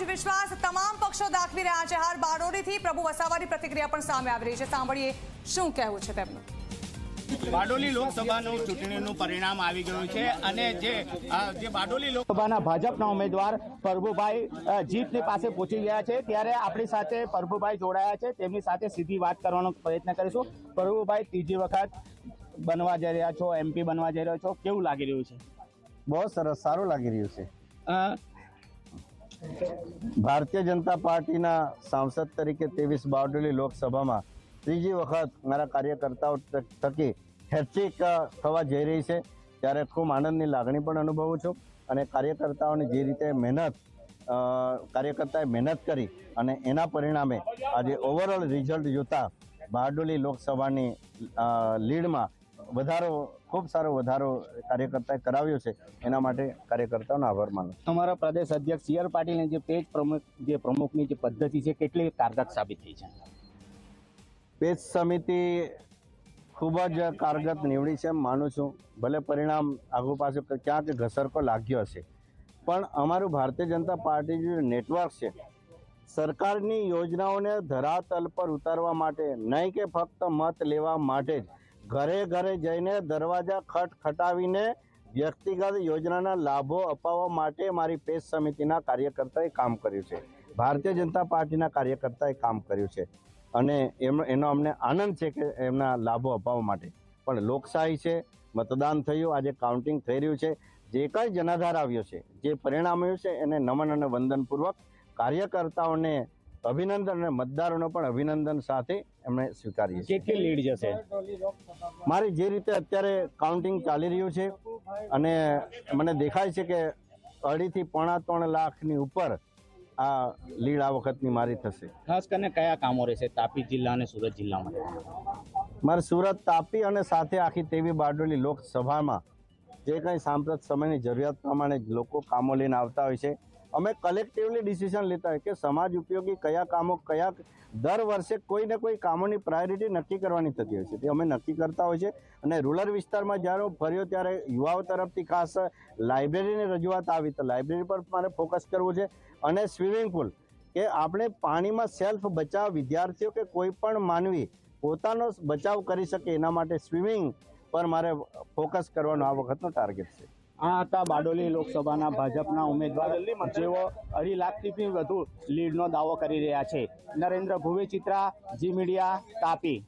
જ વિશ્વાસ તમામ પક્ષો દાખવી રહ્યા છે। હાલ બારડોલીથી પ્રભુ વસાવાની પ્રતિક્રિયા પણ સામે આવી રહી છે। સાંભળીએ શું કહેવું છે તેમનું। બારડોલી લોકસભાનું ચૂંટણીનું પરિણામ આવી ગયું છે અને જે બારડોલી લોકસભાના ભાજપના ઉમેદવાર પ્રભુભાઈ જીતની પાસે પહોંચી ગયા છે ત્યારે આપણી સાથે પ્રભુભાઈ જોડાયા છે। તેમની સાથે સીધી વાત કરવાનો પ્રયત્ન કરીશું। પ્રભુભાઈ, ત્રીજી વખત બનવા જઈ રહ્યા છો, MP બનવા જઈ રહ્યા છો, કેવું લાગી રહ્યું છે? બહુ સરસ, સારું લાગી રહ્યું છે। ભારતીય જનતા પાર્ટીના સાંસદ તરીકે 23 બારડોલી લોકસભામાં ત્રીજી વખત મારા કાર્યકર્તાઓ થકી હેટ્રિક થવા જઈ રહી છે ત્યારે ખૂબ આનંદની લાગણી પણ અનુભવું છું અને કાર્યકર્તાઓની જે રીતે કાર્યકર્તાએ મહેનત કરી અને એના પરિણામે આજે ઓવરઓલ રિઝલ્ટ જોતા બારડોલી લોકસભાની લીડમાં ખૂબ સારો વધારો કાર્યકર્તાએ કરાવ્યો છે। એના માટે કાર્યકર્તાઓનો આભાર માનું। તમારા પ્રદેશ અધ્યક્ષ સી આર પાટીલની જે પેજ પ્રમુખની જે પદ્ધતિ છે કેટલી કારગર સાબિત થઈ છે? પેજ સમિતિ ખૂબ જ કારગર નીવડી છે માનું છું। ભલે પરિણામ આગુ પાછું ક્યાંક ઘસરકો લાગ્યો હશે પણ અમારું ભારતીય જનતા પાર્ટી જે નેટવર્ક છે સરકારની યોજનાઓને ધરાતલ પર ઉતારવા માટે નહીં કે ફક્ત મત લેવા માટે જ ઘરે ઘરે જઈને દરવાજા ખટખટાવીને વ્યક્તિગત યોજનાના લાભો અપાવવા માટે મારી પેજ સમિતિના કાર્યકર્તાએ કામ કર્યું છે। ભારતીય જનતા પાર્ટીના કાર્યકર્તાએ કામ કર્યું છે અને એનો અમને આનંદ છે કે એમના લાભો અપાવવા માટે। પણ લોકશાહી છે, મતદાન થયું, આજે કાઉન્ટિંગ થઈ રહ્યું છે, જે કંઈ જનાધાર આવ્યો છે, જે પરિણામ આવ્યું છે એને નમન અને વંદનપૂર્વક કાર્યકર્તાઓને અભિનંદન અને મતદારોનો પણ અભિનંદન સાથે એમણે સ્વીકારીએ છીએ। કેટલી લીડ જશે? મારી જે રીતે અત્યારે કાઉન્ટિંગ ચાલી રહ્યું છે અને મને દેખાય છે કે 2.5 થી 3.5 લાખની ઉપર આ લીડ આ વખતની મારી થશે। ખાસ કરીને કયા કામો રહેશે તાપી જિલ્લા અને સુરત જિલ્લામાં? મારે સુરત, તાપી અને સાથે આખી 23 બારડોલી લોકસભામાં જે કંઈ સાંપ્રત સમયની જરૂરિયાત પ્રમાણે લોકો કામો લઈને આવતા હોય છે અમે કલેક્ટિવલી ડિસિઝન લેતા હોય કે સમાજ ઉપયોગી કયા કામો દર વર્ષે કોઈ ને કોઈ કામોની પ્રાયોરિટી નક્કી કરવાની થતી હોય છે તે અમે નક્કી કરતા હોય છે। અને રૂરલ વિસ્તારમાં જ્યારે ફર્યો ત્યારે યુવાઓ તરફથી ખાસ લાઇબ્રેરીની રજૂઆત આવી તો લાઇબ્રેરી પર મારે ફોકસ કરવું છે અને સ્વિમિંગ પુલ કે આપણે પાણીમાં સેલ્ફ બચાવ વિદ્યાર્થીઓ કે કોઈ પણ માનવી પોતાનો બચાવ કરી શકે એના માટે સ્વિમિંગ પર મારે ફોકસ કરવાનો આ વખતનો ટાર્ગેટ છે। આ હતા બારડોલી લોકસભાના ભાજપના ઉમેદવાર જેઓ 2.5 લાખથી વધુ લીડનો દાવો કરી રહ્યા છે। નરેન્દ્ર ભુવે, ચિત્રા, જી મીડિયા, તાપી।